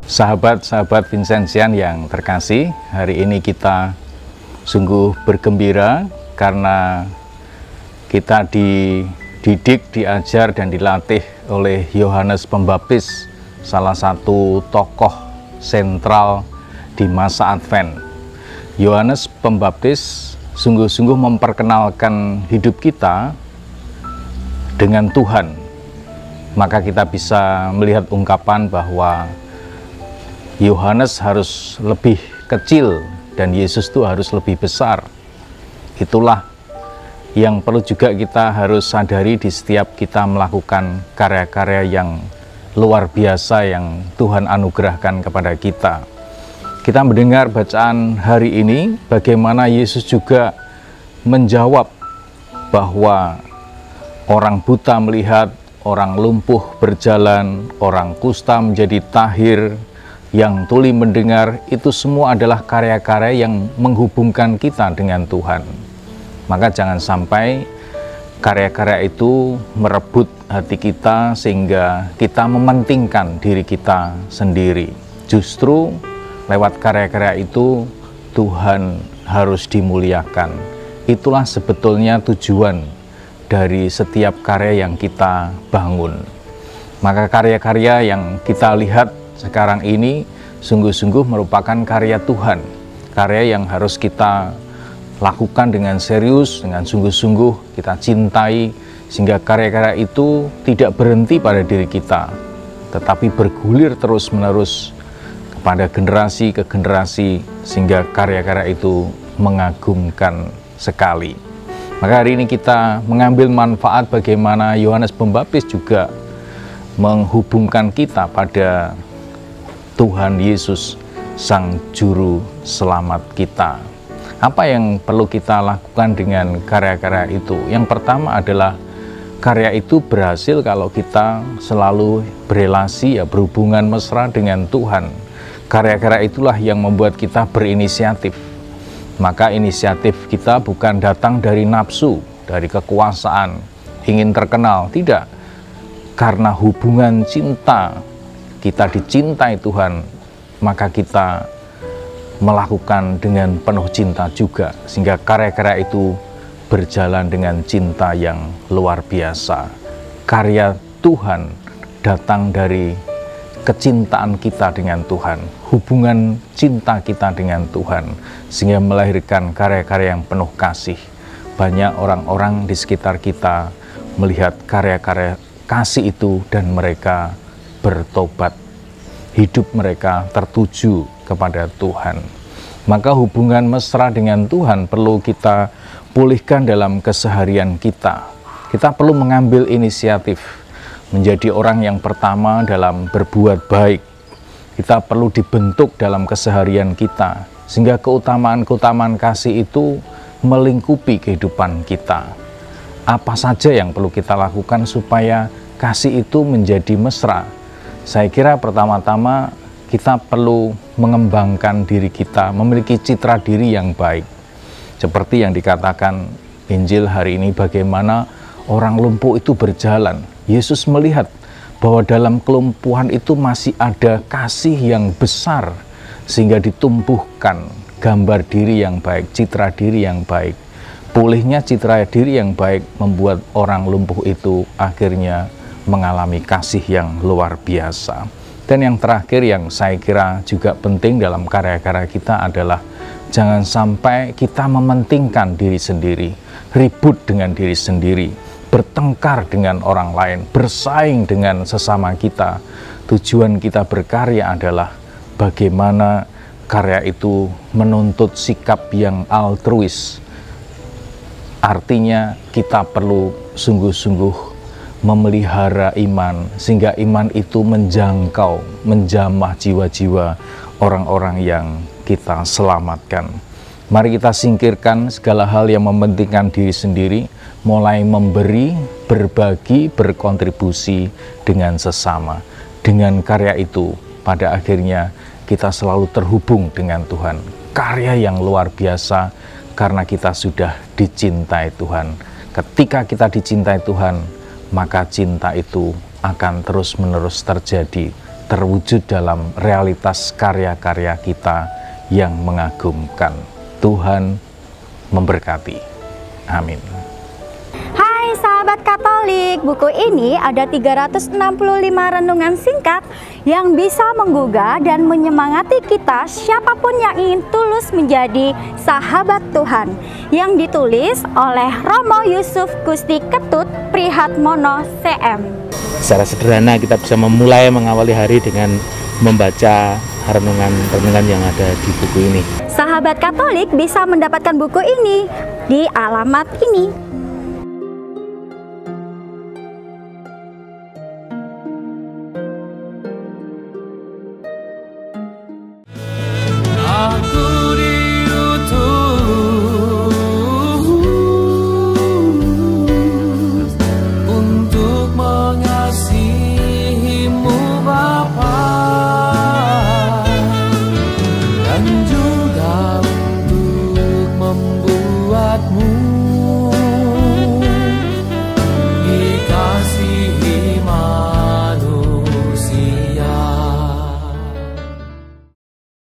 Sahabat-sahabat Vincentian yang terkasih, hari ini kita sungguh bergembira karena kita dididik, diajar, dan dilatih oleh Yohanes Pembaptis, salah satu tokoh sentral di masa Advent. Yohanes Pembaptis sungguh-sungguh memperkenalkan hidup kita dengan Tuhan. Maka kita bisa melihat ungkapan bahwa Yohanes harus lebih kecil dan Yesus itu harus lebih besar. Itulah yang perlu juga kita harus sadari di setiap kita melakukan karya-karya yang luar biasa yang Tuhan anugerahkan kepada kita. Kita mendengar bacaan hari ini bagaimana Yesus juga menjawab bahwa orang buta melihat, orang lumpuh berjalan, orang kusta menjadi tahir, yang tuli mendengar, itu semua adalah karya-karya yang menghubungkan kita dengan Tuhan. Maka jangan sampai karya-karya itu merebut hati kita sehingga kita mementingkan diri kita sendiri. Justru lewat karya-karya itu Tuhan harus dimuliakan. Itulah sebetulnya tujuan dari setiap karya yang kita bangun. Maka karya-karya yang kita lihat sekarang ini sungguh-sungguh merupakan karya Tuhan, karya yang harus kita lakukan dengan serius, dengan sungguh-sungguh kita cintai, sehingga karya-karya itu tidak berhenti pada diri kita, tetapi bergulir terus-menerus kepada generasi ke generasi, sehingga karya-karya itu mengagumkan sekali. Maka hari ini kita mengambil manfaat bagaimana Yohanes Pembaptis juga menghubungkan kita pada Tuhan Yesus, Sang Juru Selamat kita. Apa yang perlu kita lakukan dengan karya-karya itu? Yang pertama adalah karya itu berhasil kalau kita selalu berelasi, berhubungan mesra dengan Tuhan. Karya-karya itulah yang membuat kita berinisiatif. Maka inisiatif kita bukan datang dari nafsu, dari kekuasaan, ingin terkenal, tidak. Karena hubungan cinta, kita dicintai Tuhan, maka kita melakukan dengan penuh cinta juga, sehingga karya-karya itu berjalan dengan cinta yang luar biasa. Karya Tuhan datang dari kecintaan kita dengan Tuhan, hubungan cinta kita dengan Tuhan, sehingga melahirkan karya-karya yang penuh kasih. Banyak orang-orang di sekitar kita melihat karya-karya kasih itu dan mereka bertobat, hidup mereka tertuju kepada Tuhan. Maka hubungan mesra dengan Tuhan perlu kita pulihkan dalam keseharian kita. Kita perlu mengambil inisiatif menjadi orang yang pertama dalam berbuat baik. Kita perlu dibentuk dalam keseharian kita, sehingga keutamaan-keutamaan kasih itu melingkupi kehidupan kita. Apa saja yang perlu kita lakukan supaya kasih itu menjadi mesra? Saya kira pertama-tama kita perlu mengembangkan diri kita, memiliki citra diri yang baik. Seperti yang dikatakan Injil hari ini, bagaimana orang lumpuh itu berjalan. Yesus melihat bahwa dalam kelumpuhan itu masih ada kasih yang besar, sehingga ditumbuhkan gambar diri yang baik, citra diri yang baik. Pulihnya citra diri yang baik membuat orang lumpuh itu akhirnya mengalami kasih yang luar biasa. Dan yang terakhir yang saya kira juga penting dalam karya-karya kita adalah jangan sampai kita mementingkan diri sendiri, ribut dengan diri sendiri, bertengkar dengan orang lain, bersaing dengan sesama kita. Tujuan kita berkarya adalah bagaimana karya itu menuntut sikap yang altruis. Artinya kita perlu sungguh-sungguh memelihara iman, sehingga iman itu menjangkau, menjamah jiwa-jiwa orang-orang yang kita selamatkan. Mari kita singkirkan segala hal yang mementingkan diri sendiri, mulai memberi, berbagi, berkontribusi dengan sesama. Dengan karya itu, pada akhirnya kita selalu terhubung dengan Tuhan. Karya yang luar biasa karena kita sudah dicintai Tuhan. Ketika kita dicintai Tuhan, maka cinta itu akan terus-menerus terjadi terwujud dalam realitas karya-karya kita yang mengagumkan. Tuhan memberkati. Amin. Hai sahabat Katolik, buku ini ada 365 renungan singkat yang bisa menggugah dan menyemangati kita siapapun yang ingin tulus menjadi sahabat Tuhan, yang ditulis oleh Romo Yusuf Gusti Ketut Prihatmono CM. Secara sederhana kita bisa memulai mengawali hari dengan membaca renungan-renungan yang ada di buku ini. Sahabat Katolik bisa mendapatkan buku ini di alamat ini.